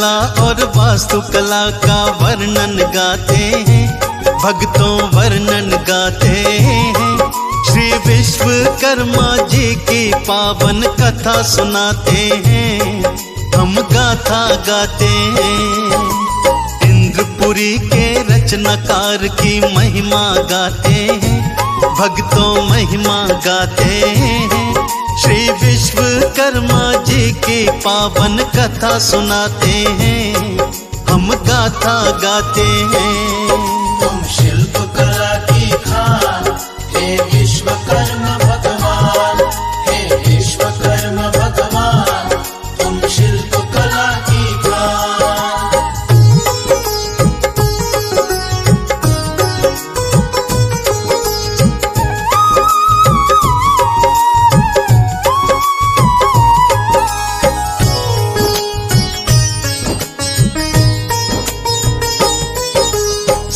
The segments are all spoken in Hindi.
कला और वास्तुकला का वर्णन गाते हैं, भक्तों वर्णन गाते हैं। श्री विश्वकर्मा जी की पावन कथा सुनाते हैं, हम गाथा गाते हैं। इंद्रपुरी के रचनाकार की महिमा गाते हैं, भक्तों महिमा गाते हैं। श्री विश्वकर्मा जी की पावन कथा सुनाते हैं, हम गाथा गाते हैं। तुम शिल्प कला की खान, हे विश्वकर्मा भगवान, हे विश्वकर्मा भगवान, तुम शिल्प कला की खान।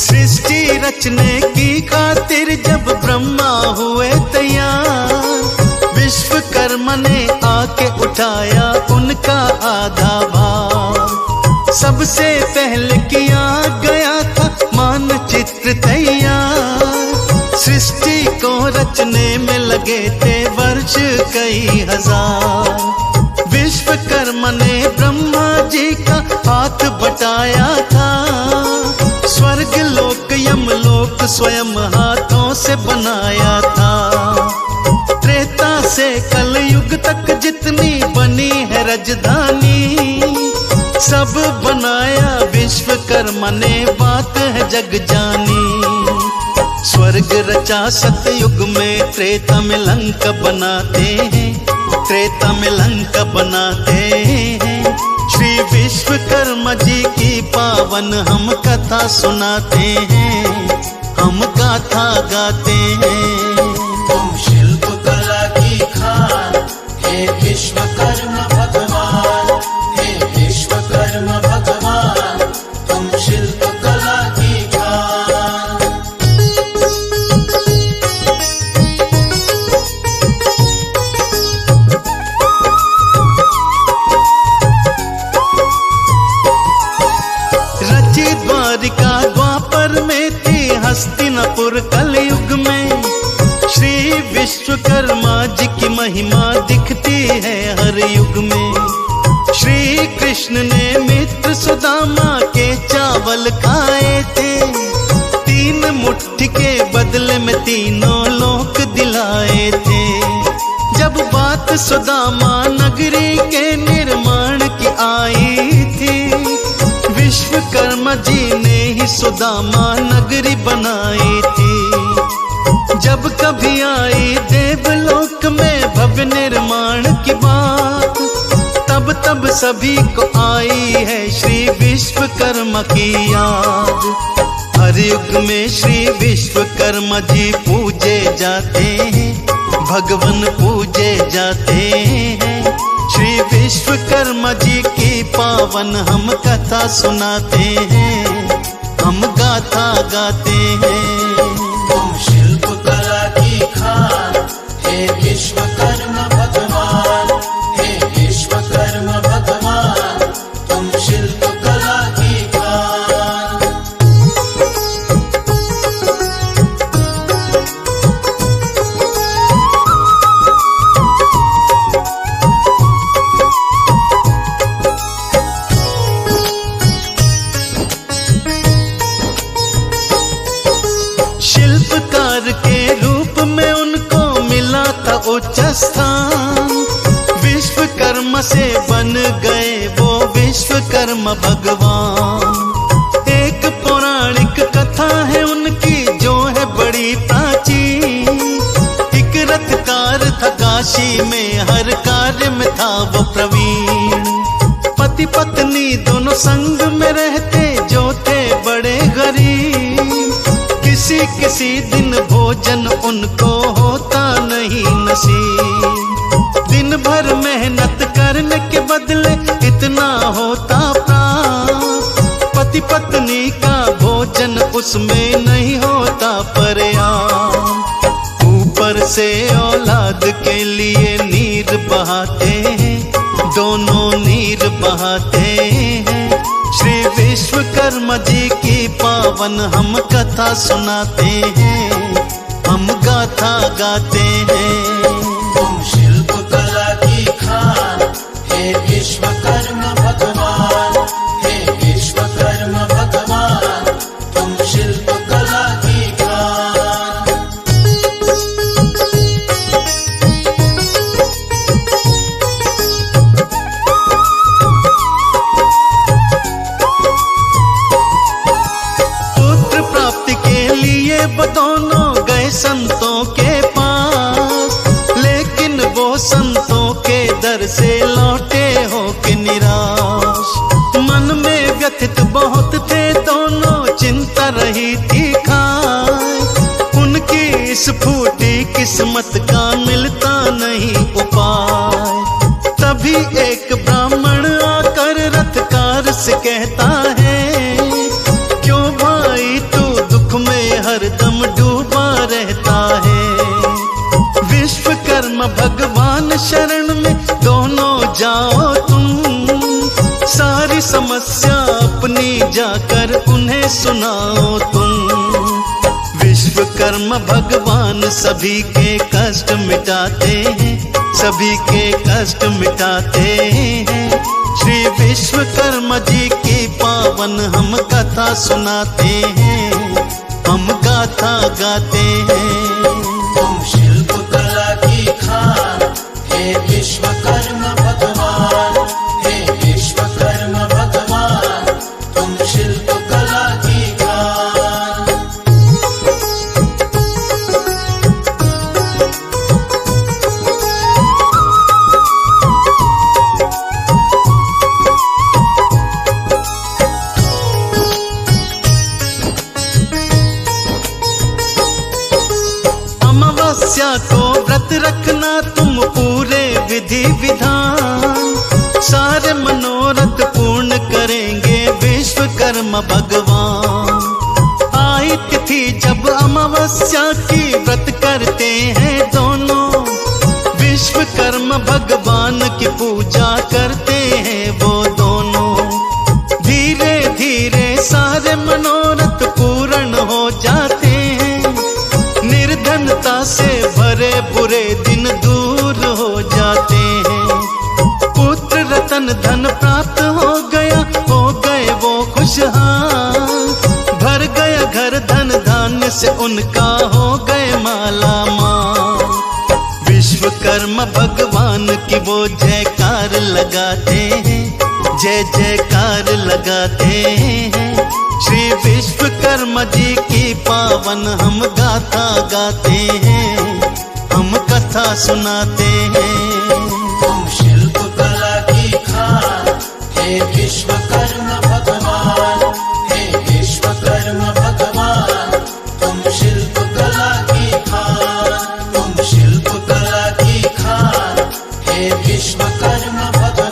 सृष्टि रचने की खातिर जब ब्रह्मा हुए तैयार, विश्वकर्मा ने आके उठाया उनका आधा भार। सबसे पहले किया गया था मानचित्र तैयार, सृष्टि को रचने में लगे थे वर्ष कई हजार। विश्वकर्मा ने ब्रह्मा जी का हाथ बटाया था, स्वर्ग लोक यमलोक स्वयं हाथों से बनाया था। त्रेता से कलयुग तक जितनी बनी है राजधानी, सब बनाया विश्वकर्मा ने, बात है जग जानी। स्वर्ग रचा सतयुग में, त्रेता में लंका बनाते हैं, त्रेता में लंका बनाते हैं। श्री विश्वकर्मा जी की पावन हम कथा सुनाते हैं, हम गाथा गाते हैं। तुम शिल्प कला की खान, हे विश्वकर्मा भगवान, हे विश्वकर्मा भगवान, तुम शिल्प कला की खान। रची द्वारिका द्वापर में थी हस्तिनापुर कलयुग में, श्री विश्वकर्मा जी की महिमा दिखती है हर युग में। श्री कृष्ण ने मित्र सुदामा के चावल खाए थे, 3 मुट्ठी के बदले में तीनों लोक दिलाए थे। जब बात सुदामा नगरी के निर्माण की आई थी, विश्वकर्मा जी ने ही सुदामा नगरी बनाई थी। जब कभी आई देवलोक में भव्य निर्माण की बात, तब तब सभी को आई है श्री विश्वकर्मा की याद। हर युग में श्री विश्वकर्मा जी पूजे जाते हैं, भगवान पूजे जाते हैं। श्री विश्वकर्मा जी की पावन हम कथा सुनाते हैं, हम गाथा गाते हैं। तुम शिल्प कला की खान, हे विश्वकर्मा भगवान, हे विश्वकर्मा भगवान, तुम शिल्प कला की खान। शिल्पकार के रूप में उनको मिला था उच्च स्थान, विश्वकर्मा से बन गए वो विश्वकर्मा भगवान। एक पौराणिक कथा है उनकी जो है बड़ी प्राचीन। एक रथकार था काशी में, हर कार्य में था वो प्रवीण। पति पत्नी दोनों संग में रहते जो थे बड़े गरीब, किसी किसी दिन भोजन उनको होता नहीं नसीब। दिन भर मेहनत करने के बदले इतना होता प्राप्त, पति पत्नी का भोजन उसमें नहीं होता पर्याप्त। ऊपर से औलाद के लिए नीर बहाते हैं, दोनों नीर बहाते हैं। विश्वकर्मा जी की पावन हम कथा सुनाते हैं, हम गाथा गाते हैं। तुम शिल्प कला की खान, हे विश्वकर्मा भगवान, हे विश्वकर्मा भगवान, तुम शिल्प कला की खान। पुत्र प्राप्ति के लिए दोनों गए संतों के पास, लेकिन वो संतों के दर से लौटे हो के निराश। मन में व्यथित बहुत थे दोनों, चिंता रही थी खाए, उनकी इस फूटी किस्मत का मिलता नहीं उपाय। तभी एक ब्राह्मण आकर रथकार से कहता है, क्यों भाई तू दुख में हरदम डूबा रहता है। विश्वकर्मा भगवान शरण में दोनों जाओ तुम, सारी समस्या अपनी जाकर उन्हें सुनाओ तुम। विश्वकर्मा भगवान सभी के कष्ट मिटाते हैं, सभी के कष्ट मिटाते हैं। श्री विश्वकर्मा जी की पावन हम कथा सुनाते हैं, हम गाथा गाते हैं। तुम शिल्प कला की खान, हे विश्वकर्मा भगवान, हे विश्वकर्मा भगवान, तुम शिल्प कला की खान। अमावस्या को व्रत रखना तुम पूरे विधि विधान, सारे मनोरथ पूर्ण करेंगे विश्वकर्मा भगवान। आई तिथि जब अमावस्या की व्रत करते हैं दोनों, विश्वकर्मा भगवान की पूजा करते हैं वो दोनों। धीरे धीरे सारे मनोरथ पूर्ण हो जाते हैं, निर्धनता से भरे बुरे दिन दूर हो जाते हैं। पुत्र रतन धन प्राप्त हो गया, हो गए वो खुशहाल, भर गया घर धन धान्य से उनका हो गए माला माल। विश्वकर्मा भगवान की वो जयकार लगाते हैं, जय जयकार लगाते हैं। श्री विश्वकर्मा जी की पावन हम गाथा गाते हैं, हम कथा सुनाते हैं। तुम शिल्प कला की खान, हे विश्वकर्मा भगवान, हे विश्वकर्मा भगवान, तुम शिल्प कला की खान। तुम शिल्प कला की खान, हे विश्वकर्मा भगवान।